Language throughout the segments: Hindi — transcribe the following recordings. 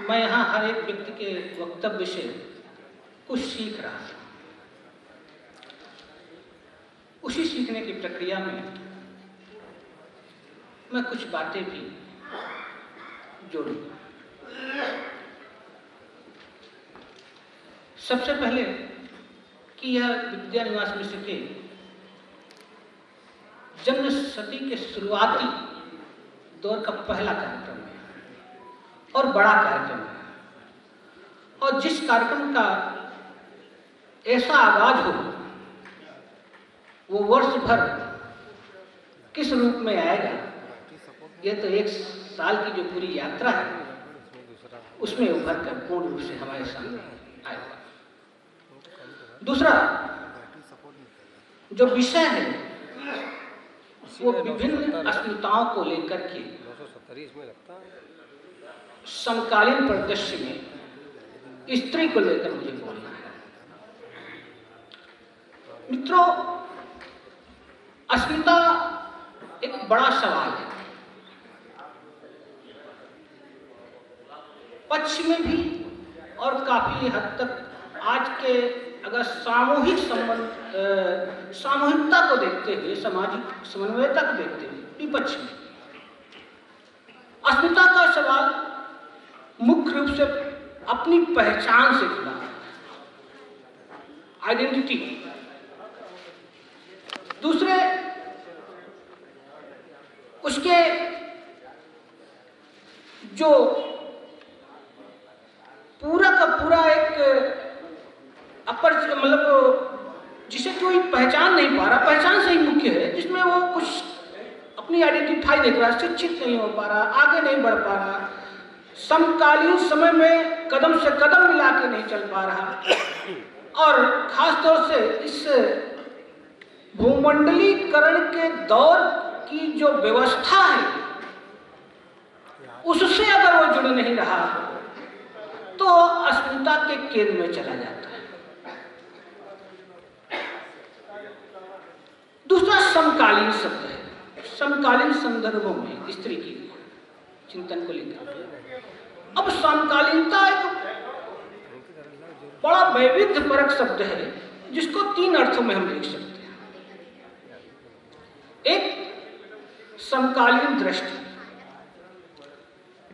मैं यहाँ हर एक व्यक्ति के वक्तव्य से कुछ सीख रहा था। उसी सीखने की प्रक्रिया में मैं कुछ बातें भी जोड़ी। सबसे पहले कि यह विद्या निवास मिश्र के जन्म शती के शुरुआती दौर का पहला कार्यक्रम है और बड़ा कार्यक्रम है, और जिस कार्यक्रम का ऐसा आगाज हो वो वर्ष भर किस रूप में आएगा, यह तो एक साल की जो पूरी यात्रा है उसमें उभर कर पूर्ण रूप से हमारे सामने आएगा। दूसरा जो विषय है वो विभिन्न अस्मिताओं को लेकर के समकालीन परिदृश्य में स्त्री को लेकर मुझे बोलना है। मित्रों, अस्मिता एक बड़ा सवाल है। पक्ष में भी और काफी हद तक आज के अगर सामूहिक संबंध सामूहिकता को देखते हुए, सामाजिक समन्वयता को देखते हुए विपक्ष में अस्मिता का सवाल मुख्य रूप से अपनी पहचान से जुड़ा है, आइडेंटिटी। दूसरे उसके जो पूरा का पूरा एक मतलब जिसे कोई पहचान नहीं पा रहा, पहचान से ही मुख्य है, जिसमें वो कुछ अपनी आइडेंटिफाई नहीं कर रहा, शिक्षित नहीं हो पा रहा, आगे नहीं बढ़ पा रहा, समकालीन समय में कदम से कदम मिला के नहीं चल पा रहा, और खासतौर से इस भूमंडलीकरण के दौर की जो व्यवस्था है उससे अगर वो जुड़ नहीं रहा तो अस्मिता के केंद्र में चला जाता है। दूसरा समकालीन शब्द है। समकालीन संदर्भों में स्त्री की चिंतन को लेकर अब समकालीनता एक बड़ा वैविध्यपरक शब्द है जिसको तीन अर्थों में हम देख सकते हैं। एक समकालीन दृष्टि,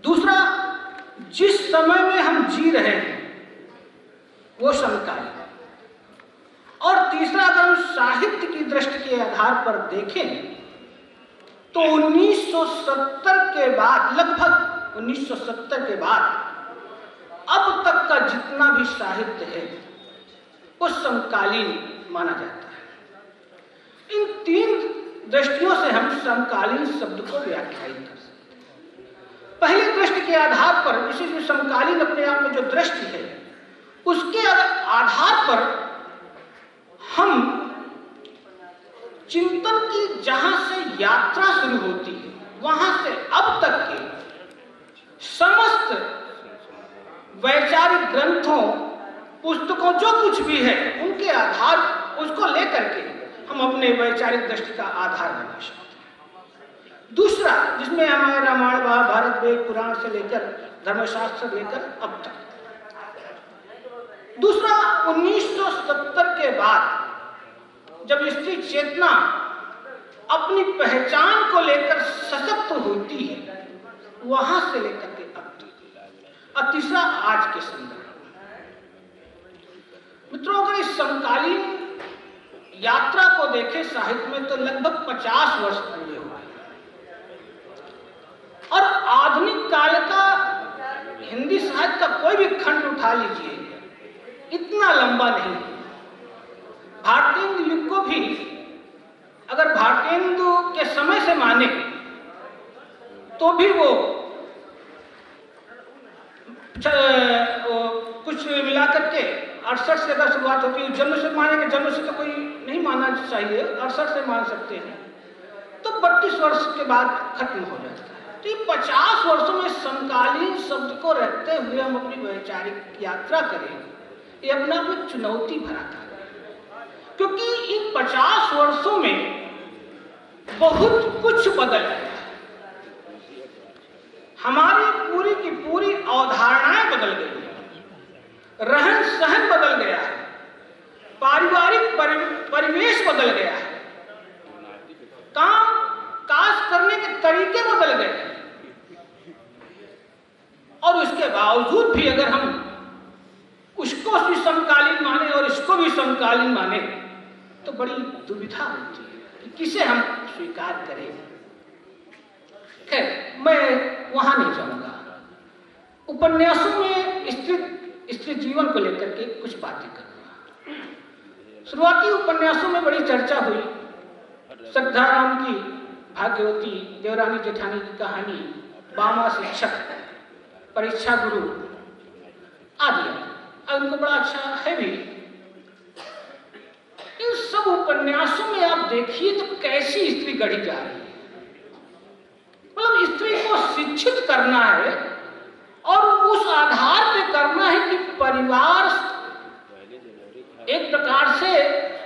दूसरा जिस समय में हम जी रहे हैं वो समकालीन, और तीसरा अगर हम साहित्य की दृष्टि के आधार पर देखें तो 1970 के बाद, लगभग 1970 के बाद अब तक का जितना भी साहित्य है वो समकालीन माना जाता है। इन तीन दृष्टियों से हम समकालीन शब्द को व्याख्यायित कर सकते हैं। पहली दृष्टि के आधार पर, इसी जो समकालीन अपने आप में जो दृष्टि है उसके आधार पर हम चिंतन की जहां से यात्रा शुरू होती है वहां से अब तक के समस्त वैचारिक ग्रंथों, पुस्तकों, जो कुछ भी है उनके आधार, उसको लेकर के हम अपने वैचारिक दृष्टि का आधार बना सकते हैं। दूसरा जिसमें हमारे रामायण, महाभारत, वेद पुराण से लेकर धर्मशास्त्र से लेकर अब तक। दूसरा 1970 के बाद जब स्त्री चेतना अपनी पहचान को लेकर सशक्त होती है वहां से लेकर के अब तक। और तीसरा आज के संदर्भ। मित्रों, अगर इस समकालीन यात्रा को देखें साहित्य में तो लगभग 50 वर्ष पूरे हुए, और आधुनिक काल का हिंदी साहित्य का कोई भी खंड उठा लीजिए इतना लंबा नहीं है। भारतेंदु युग को भी अगर भारतेंदु के समय से माने तो भी वो कुछ मिलाकर के 68 से अगर शुरुआत होती है, जन्म से मानेंगे, जन्म से तो कोई नहीं मानना चाहिए, 68 से मान सकते हैं, तो 32 वर्ष के बाद खत्म हो जाता है। तो ये 50 वर्षों में समकालीन शब्द को रखते हुए हम अपनी वैचारिक यात्रा करें, ये अपने आप में चुनौती भरा था, क्योंकि इन 50 वर्षों में बहुत कुछ बदल गया। हमारी पूरी की पूरी अवधारणाएं बदल गई है, रहन सहन बदल गया है, पारिवारिक परिवेश बदल गया है, काम काज करने के तरीके बदल गए हैं। और उसके बावजूद भी अगर हम उसको भी समकालीन माने और इसको भी समकालीन माने तो बड़ी दुविधा होती है कि किसे हम स्वीकार करें। खैर, मैं वहां नहीं जाऊंगा। उपन्यासों में स्त्री जीवन को लेकर के कुछ बातें करूंगा। शुरुआती उपन्यासों में बड़ी चर्चा हुई श्रद्धाराम की भाग्यवती, देवरानी जेठानी की कहानी, बामा शिक्षक, परीक्षा गुरु आदि। अब उनको बड़ा अच्छा है भी। इन सब उपन्यासों में आप देखिए तो कैसी स्त्री गढ़ी जा रही है। मतलब स्त्री को शिक्षित करना है और उस आधार पे करना है कि परिवार एक प्रकार से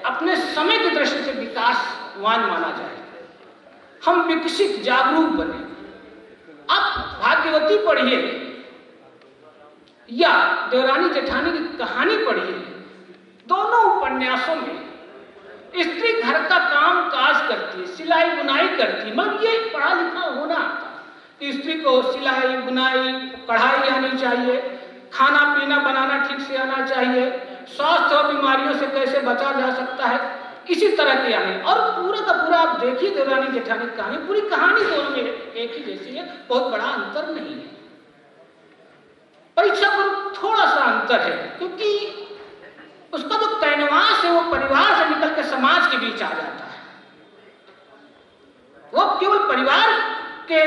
अपने समय की दृष्टि से विकासवान माना जाए, हम विकसित जागरूक बने। आप भाग्यवती पढ़िए या देवरानी जेठानी की कहानी पढ़िए, दोनों उपन्यासों में स्त्री घर का काम काज करती है, सिलाई बुनाई करती है। मतलब ये पढ़ा लिखा होना कि स्त्री को सिलाई बुनाई कढ़ाई आनी चाहिए, खाना पीना बनाना ठीक से आना चाहिए, स्वास्थ्य और बीमारियों से कैसे बचा जा सकता है, इसी तरह की आने। और पूरा का पूरा आप देखिए देवरानी जेठानी की कहानी, पूरी कहानी दोनों में एक ही जैसी है, बहुत बड़ा अंतर नहीं है। परीक्षा पर थोड़ा सा अंतर है क्योंकि उसका जो कैनवास है वो परिवार से निकल के समाज के बीच आ जाता है। वो केवल परिवार के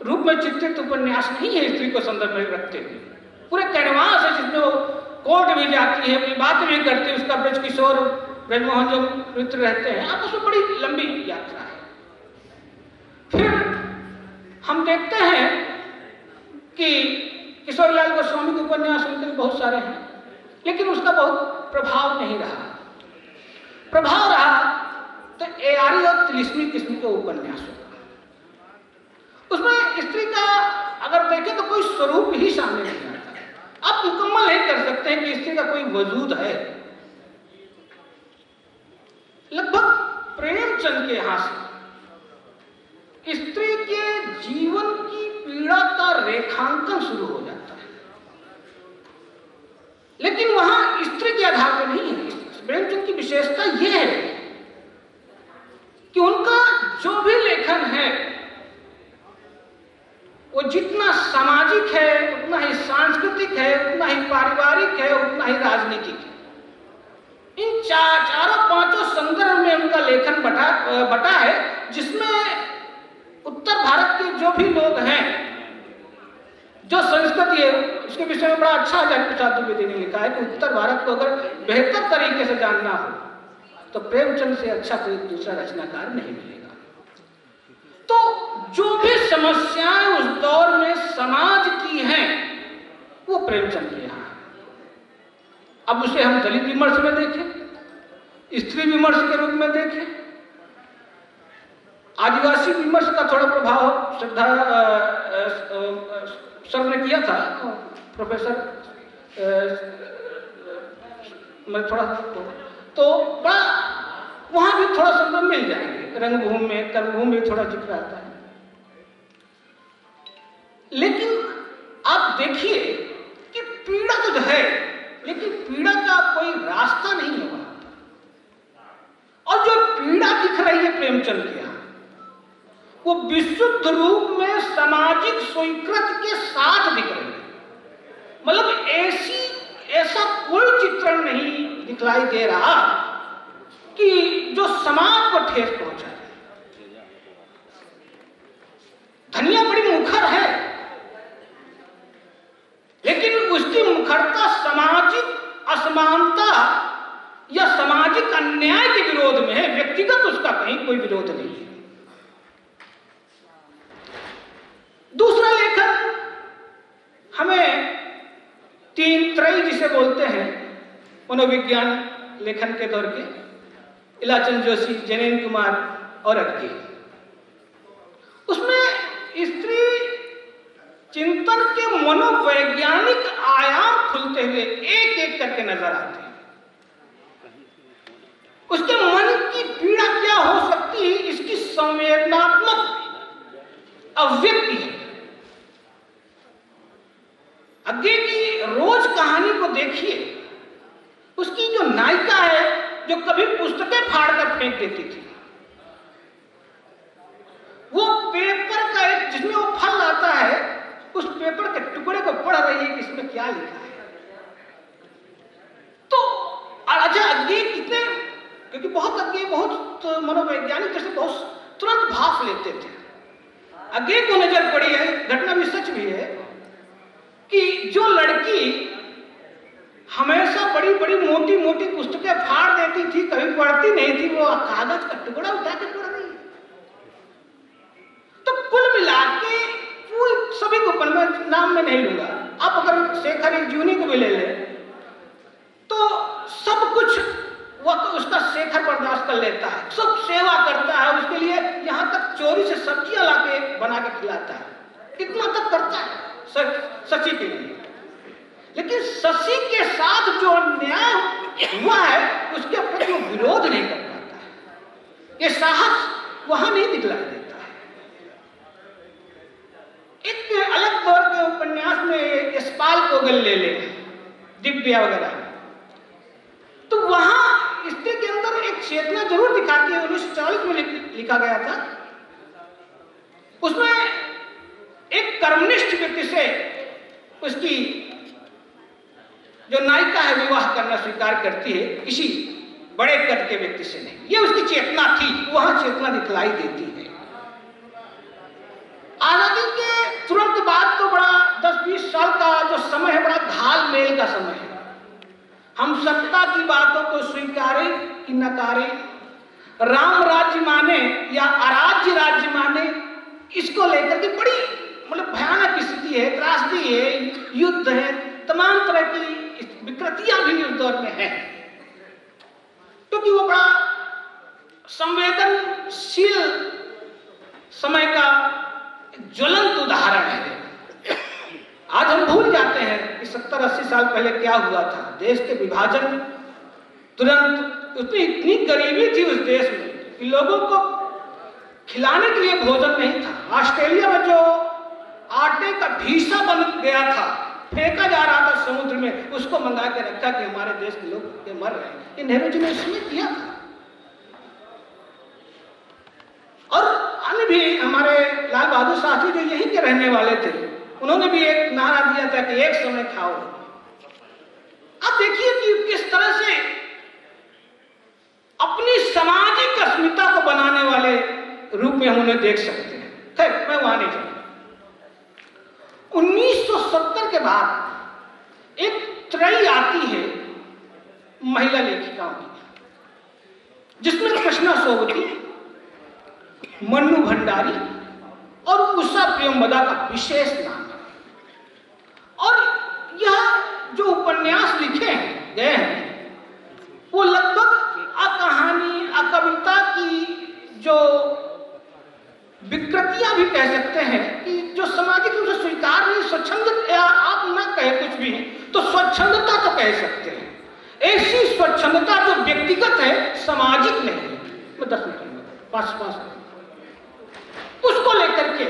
रूप में चित्रित उपन्यास नहीं है स्त्री को संदर्भ में रखते हुए, पूरे कैनवास है जिसमें वो कोर्ट भी जाती है, अपनी बात भी करती है, उसका ब्रज किशोर ब्रजमोहन जो मित्र रहते हैं, आप उसमें बड़ी लंबी यात्रा है। फिर हम देखते हैं कि किशोरीलाल गोस्वामी के उपन्यास उनके बहुत सारे हैं, लेकिन उसका बहुत प्रभाव नहीं रहा। प्रभाव रहा तो एआरी और तिलिस्मी किस्म के उपन्यासों का। उसमें स्त्री का अगर देखें तो कोई स्वरूप ही सामने नहीं आता। आप मुकम्मल नहीं कर सकते हैं कि स्त्री का कोई वजूद है। लगभग प्रेमचंद के यहां से स्त्री के जीवन की पीड़ा का रेखांकन शुरू हो जाता है, लेकिन वहां स्त्री के आधार पर नहीं है। प्रेमचंद की विशेषता यह है कि उनका जो भी लेखन है वो जितना सामाजिक है, उतना ही सांस्कृतिक है, उतना ही पारिवारिक है, उतना ही राजनीतिक है। इन चारों पांचों संदर्भ में उनका लेखन बटा है, जिसमें उत्तर भारत के जो भी लोग हैं, जो संस्कृति है, उसके विषय में बड़ा अच्छा प्रसाद द्विवेदी ने लिखा है कि उत्तर भारत को अगर बेहतर तरीके से जानना हो तो प्रेमचंद से अच्छा कोई दूसरा रचनाकार नहीं मिलेगा। तो जो भी समस्याएं उस दौर में समाज की हैं वो प्रेमचंद के यहाँ है। अब उसे हम दलित विमर्श में देखें, स्त्री विमर्श के रूप में देखें, आदिवासी विमर्श का थोड़ा प्रभाव श्रद्धा सर ने किया था, प्रोफेसर मैं थोड़ा तो बड़ा वहां भी थोड़ा संदर्भ मिल जाएंगे। रंगभूमि में कर्मभूमि में थोड़ा जिक्र आता है, लेकिन आप देखिए कि पीड़ा तो है, लेकिन पीड़ा का कोई रास्ता नहीं है वहां। और जो पीड़ा दिख रही है प्रेमचंद के यहां, वो विशुद्ध रूप में सामाजिक स्वीकृति के साथ दिख रही है। मतलब ऐसा कोई चित्रण नहीं दिखलाई दे रहा कि जो समाज को ठेस पहुंचाए। धनिया बड़ी मुखर है, लेकिन उसकी मुखरता सामाजिक असमानता या सामाजिक अन्याय के विरोध में है, व्यक्तिगत उसका कहीं कोई विरोध नहीं है। दूसरा लेखन हमें तीन त्रयी जिसे बोलते हैं मनोविज्ञान लेखन के दौर के, इलाचंद जोशी, जैनेन्द्र कुमार और अज्ञे, उसमें स्त्री चिंतन के मनोवैज्ञानिक आयाम खुलते हुए एक एक करके नजर आते हैं। उसके मन की पीड़ा क्या हो सकती है, इसकी संवेदनात्मक अभिव्यक्ति है। आगे की रोज कहानी को देखिए, उसकी जो नायिका है, जो कभी पुस्तकें फाड़कर फेंक देती थी, वो पेपर का एक जिसमें वो फल आता है, उस पेपर के टुकड़े को पढ़ रही है कि इसमें क्या लिखा है। तो अच्छा, अज्ञे कितने, क्योंकि बहुत अज्ञे बहुत मनोवैज्ञानिक जैसे बहुत तुरंत भाप लेते थे। अज्ञे को नजर पड़ी है, घटना भी सच भी है, कि जो लड़की हमेशा बड़ी बड़ी मोटी मोटी पुस्तकें फाड़ देती थी, कभी पढ़ती नहीं थी, वो कागज का टुकड़ा उठा के पढ़ रही है। तो कुल मिला के सभी को मैं नाम में नहीं लूंगा, आप अगर शेखर जूनी को भी ले लें तो सब कुछ वह उसका शेखर बर्दाश्त कर लेता है, सब सेवा करता है उसके लिए, यहां तक चोरी से सब्जियां लाके बना के खिलाता है, इतना तक करता है शशि के लिए। लेकिन शशि के साथ जो अन्याय हुआ है उसके प्रति वो विरोध नहीं कर पाता है, ये साहस वहां नहीं दिखलाई देता है। एक अलग दौर के उपन्यास में यशपाल कोगल ले ले, दिव्या वगैरह, तो वहां स्त्री के अंदर एक चेतना जरूर दिखाती है। 1940 में लिखा गया था, उसमें एक कर्मनिष्ठ व्यक्ति से उसकी जो नायिका है विवाह करना स्वीकार करती है, किसी बड़े कद के व्यक्ति से नहीं। ये उसकी चेतना थी, वहां चेतना दिखलाई देती है। आजादी के तुरंत बाद तो बड़ा 10-20 साल का जो समय है, बड़ा घाल-मेल का समय है। हम सत्ता की बातों को स्वीकारें कि नकारें, राम राज्य माने या अराज्य राज्य माने, इसको लेकर के बड़ी मतलब भयानक स्थिति है, त्रासदी है, युद्ध है, तमाम तरह की विकृतियां भी उस दौर में है, क्योंकि वो बड़ा संवेदनशील समय का ज्वलंत उदाहरण है। आज हम भूल जाते हैं कि 70-80 साल पहले क्या हुआ था। देश के विभाजन तुरंत, उसमें इतनी गरीबी थी उस देश में कि लोगों को खिलाने के लिए भोजन नहीं था। ऑस्ट्रेलिया में जो आटे का भीसा बन गया था, फेंका जा रहा था समुद्र में, उसको मंगा के रखा कि हमारे देश के लोग ये मर रहे हैं। ये नेहरू जी ने इसमें किया था। और अन्य भी हमारे लाल बहादुर शास्त्री जो यहीं के रहने वाले थे, उन्होंने भी एक नारा दिया था कि एक समय खाओ। अब देखिए कि किस तरह से अपनी सामाजिक अस्मिता को बनाने वाले रूप में हम उन्हें देख सकते हैं। खैर, मैं वहां नहीं जाऊंगा। 1970 के बाद एक त्रयी आती है महिला लेखिकाओं की, जिसमें कृष्णा सोबती, मन्नू भंडारी और उषा प्रेमवदा का विशेष नाम है। और यह जो उपन्यास लिखे गए हैं, वो लगभग कहानी, कविता की जो विकृतियां भी कह सकते हैं कि जो सामाजिक रूप से स्वीकार नहीं, स्वच्छंद, या आप ना कहे कुछ भी तो स्वच्छंदता तो कह सकते हैं। ऐसी स्वच्छंदता जो व्यक्तिगत है, सामाजिक नहीं है। मैं 10 मिनट 5 उसको लेकर के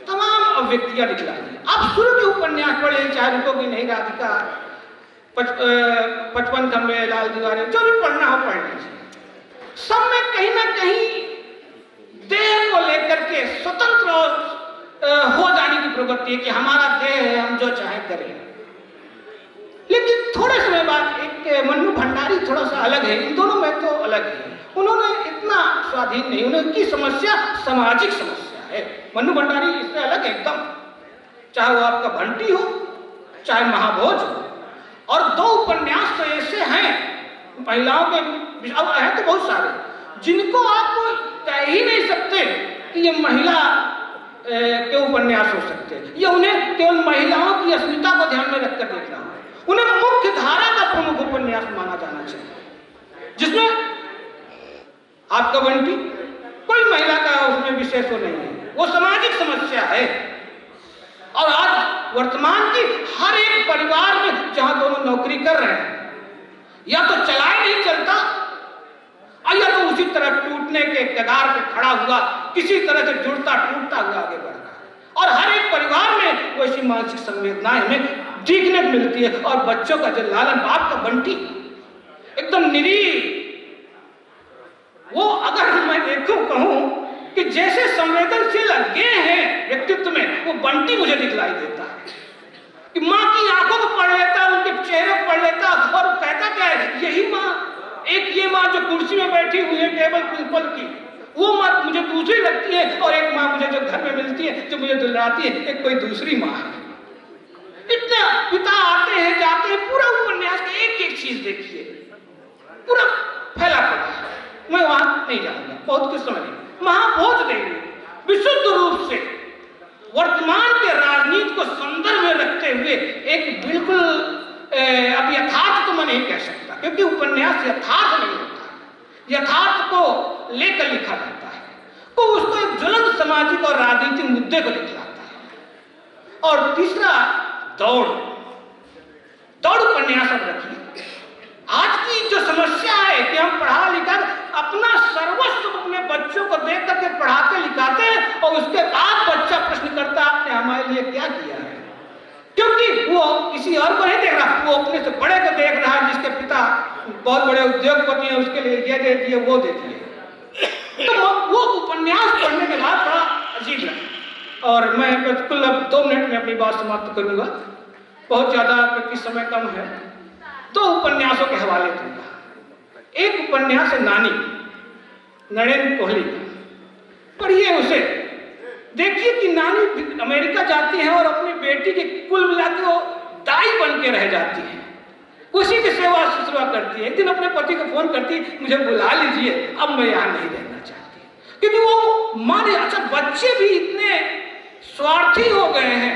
तमाम अभिव्यक्तियां दिखलाई दी। आप शुरू के उपन्यास पढ़ लें, चाहे रुको की नहीं राधिका, 55 खंबे, लाल दीवारें, जो भी पढ़ना हो पढ़ लीजिए। सब में कहीं ना कहीं देह को लेकर के स्वतंत्र हो जाने की प्रवृत्ति है कि हमारा देह है, हम जो चाहे करें। लेकिन थोड़े समय बाद एक मन्नू भंडारी थोड़ा सा अलग है, इन दोनों में तो अलग है। उन्होंने इतना स्वाधीन नहीं, उनकी समस्या सामाजिक समस्या है। मन्नू भंडारी इससे अलग है एकदम, चाहे वो आपका भंटी हो, चाहे महाभोज हो। और 2 उपन्यास तो ऐसे हैं महिलाओं के, अब है तो बहुत सारे, जिनको आप कह ही नहीं सकते कि ये महिला के उपन्यास हो सकते हैं। ये उन्हें केवल महिलाओं की अस्मिता को ध्यान में रखकर देखना है। उन्हें मुख्य धारा का प्रमुख उपन्यास माना जाना चाहिए, जिसमें आपका बंटी कोई महिला का उसमें विशेष नहीं है, वो सामाजिक समस्या है। और आज वर्तमान की हर एक परिवार में जहां दोनों नौकरी कर रहे हैं, या तो चलाए नहीं चलता और या तो उसी तरह टूटने के कगार पे खड़ा हुआ किसी तरह से जुड़ता टूटता हुआ आगे बढ़ रहा है। और हर एक परिवार में वैसी मानसिक संवेदनाएं हमें देखने को मिलती है। और बच्चों का जो लालन, बाप का बंटी एकदम निरीह, वो अगर मैं देखूं कहूं कि जैसे संवेदनशील लगे हैं व्यक्तित्व में, वो बंटी मुझे दिखलाई देता है कि माँ की आंखों को पढ़ लेता, उनके चेहरे को पढ़ लेता और वो कहता क्या है, यही माँ, एक ये माँ जो कुर्सी में बैठी हुई है टेबल प्रिंसिपल की, वो माँ मुझे दूसरी लगती है, और एक माँ मुझे जो घर में मिलती है, जो मुझे दुलाती है, एक कोई दूसरी माँ है। इतना पिता आते हैं जाते हैं, पूरा उपन्यास का एक एक चीज देखिए, पूरा फैला पड़ा है। मैं वहां नहीं जाऊंगा, बहुत कुछ समझ महाभोज देंगे विशुद्ध रूप से वर्तमान के राजनीति को संदर्भ में रखते हुए एक बिल्कुल अब यथार्थ तो मैं नहीं कह सकता, क्योंकि उपन्यास यथार्थ नहीं होता, यथार्थ को लेकर लिखा जाता है, तो उसको एक ज्वलंत सामाजिक और राजनीतिक मुद्दे को दिखलाता है। और तीसरा दौड़ उपन्यास अब रखिए। आज की जो समस्या है कि हम पढ़ा लिखा अपना सर्वस्व अपने बच्चों को देख करके पढ़ाते लिखाते हैं, और उसके बाद बच्चा प्रश्न करता आपने हमारे लिए क्या किया है, क्योंकि वो किसी और को नहीं देख रहा, वो अपने से बड़े को देख रहा है, जिसके पिता बहुत बड़े उद्योगपति हैं, उसके लिए ये दे दिए वो दे दिए। तो वो उपन्यास पढ़ने के बाद बड़ा अजीब लगा। और मैं बिल्कुल अब 2 मिनट में अपनी बात समाप्त करूंगा, बहुत ज्यादा क्योंकि समय कम है। 2 उपन्यासों के हवाले दूंगा। एक उपन्यास है नानी, नरेंद्र कोहली का, पढ़िए उसे, देखिए कि नानी अमेरिका जाती है और अपनी बेटी के कुल मिला के वो दाई बन के रह जाती है, उसी की सेवा शुश्रूषा करती है। एक दिन अपने पति को फोन करती, मुझे बुला लीजिए, अब मैं यहाँ नहीं रहना चाहती, क्योंकि वो माने। अच्छा, बच्चे भी इतने स्वार्थी हो गए हैं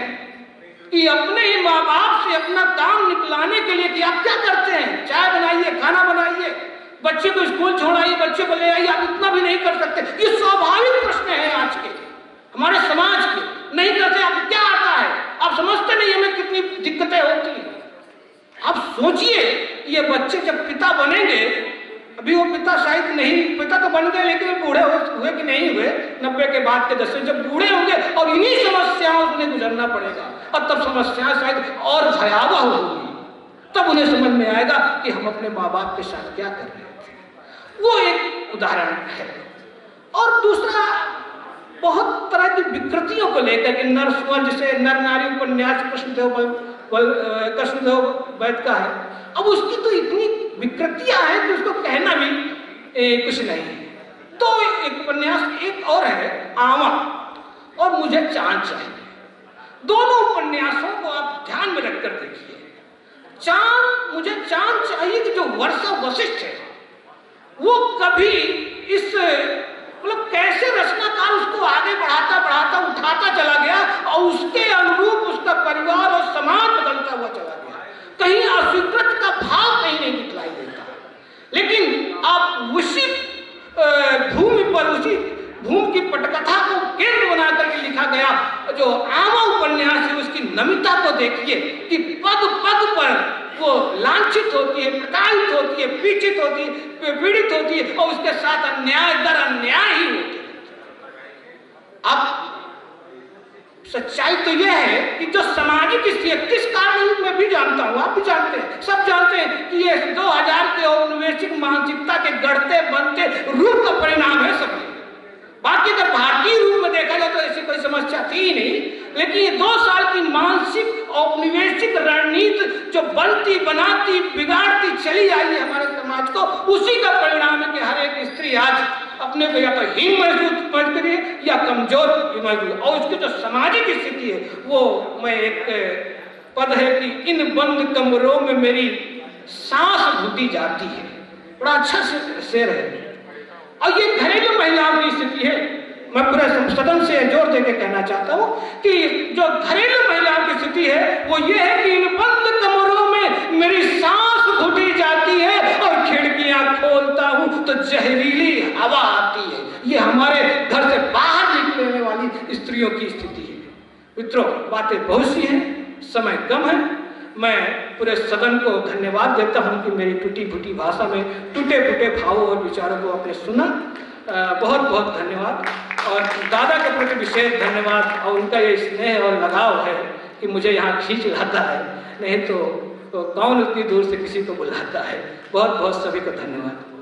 कि अपने ही माँ बाप से अपना काम निकलाने के लिए कि आप क्या करते हैं, चाय बनाइए, खाना बनाइए, बच्चे को स्कूल छोड़ाइए, बच्चे को ले आइए, आप इतना भी नहीं कर सकते। ये स्वाभाविक प्रश्न है आज के हमारे समाज के, नहीं करते। आपको क्या आता है, आप समझते नहीं हमें कितनी दिक्कतें होती हैं। आप सोचिए, ये बच्चे जब पिता बनेंगे, अभी वो पिता शायद नहीं, पिता तो बन गए लेकिन बूढ़े हुए कि नहीं हुए 90 के बाद के दशक, जब बूढ़े होंगे और इन्हीं समस्याओं से गुजरना पड़ेगा, और तब समस्याएं शायद और भयावह होगी, तब उन्हें समझ में आएगा कि हम अपने माँ बाप के साथ क्या कर रहे थे। वो एक उदाहरण है। और दूसरा, बहुत तरह की विकृतियों को लेकर के नरसुआ, जिसे नर नारी उपन्यास कृष्णदेव वैद्य का है, अब उसकी तो इतनी विकृतियां हैं कि उसको कहना भी कुछ नहीं है। तो एक उपन्यास एक और है, आवा और मुझे चांद चाहिए। दोनों उपन्यासों को आप ध्यान में रखकर देखिए। मुझे चांद चाहिए कि जो वर्षा वशिष्ठ है, वो कभी इस मतलब कैसे रचनाकार उसको आगे बढ़ाता बढ़ाता उठाता चला गया, और उसके अनुरूप उसका परिवार और समाज बदलता हुआ चला गया। कहीं अस्वीकृत का भाव कहीं नहीं दिखलाई देता, लेकिन आप उसी भूमि पर, उसी भूमि की पटकथा को केंद्र बना करके लिखा गया जो आवा उपन्यास है, उसकी नमिता को देखिए कि पग पग पर वो लांछित होती है, प्रताड़ित होती है, पीड़ित होती है, पीड़ित होती है, और उसके साथ अन्याय दर अन्याय ही होती है। अब सच्चाई तो यह है कि जो सामाजिक स्थिति, किस कारण मैं भी जानता हूं, आप भी जानते हैं, सब जानते हैं कि ये 2000 के औपनिवेशिक मानसिकता के गढ़ते बनते रूप का परिणाम है सब। बाकी अगर भारतीय रूप में देखा जाए तो ऐसी कोई समस्या थी ही नहीं, लेकिन ये 2 साल की मानसिक औपनिवेशिक रणनीति जो बनती बनाती बिगाड़ती चली आई है हमारे समाज को, उसी का परिणाम है कि हर एक स्त्री आज अपने को या तो हीन महसूस कर रही है या कमजोर महसूस। और उसकी जो सामाजिक स्थिति है, वो मैं एक पद है कि इन बंद कमरों में मेरी सांस घुटी जाती है, बड़ा अच्छा शेर है। और ये घरेलू महिलाओं की स्थिति है। मैं पूरे सदन से जोर देकर कहना चाहता हूं कि जो घरेलू महिलाओं की स्थिति है वो ये है कि इन बंद कमरों में मेरी सांस घुटी जाती है, और खिड़कियां खोलता हूं तो जहरीली हवा आती है। ये हमारे घर से बाहर निकलने वाली स्त्रियों की स्थिति है। मित्रों, बातें बहुत सी हैं, समय कम है। मैं पूरे सदन को धन्यवाद देता हूं कि मेरी टूटी फूटी भाषा में टूटे फूटे भावों और विचारों को आपने सुना। बहुत बहुत धन्यवाद। और दादा के प्रति विशेष धन्यवाद, और उनका ये स्नेह और लगाव है कि मुझे यहाँ खींच लाता है, नहीं तो कौन उतनी दूर से किसी को बुलाता है। बहुत बहुत सभी को धन्यवाद।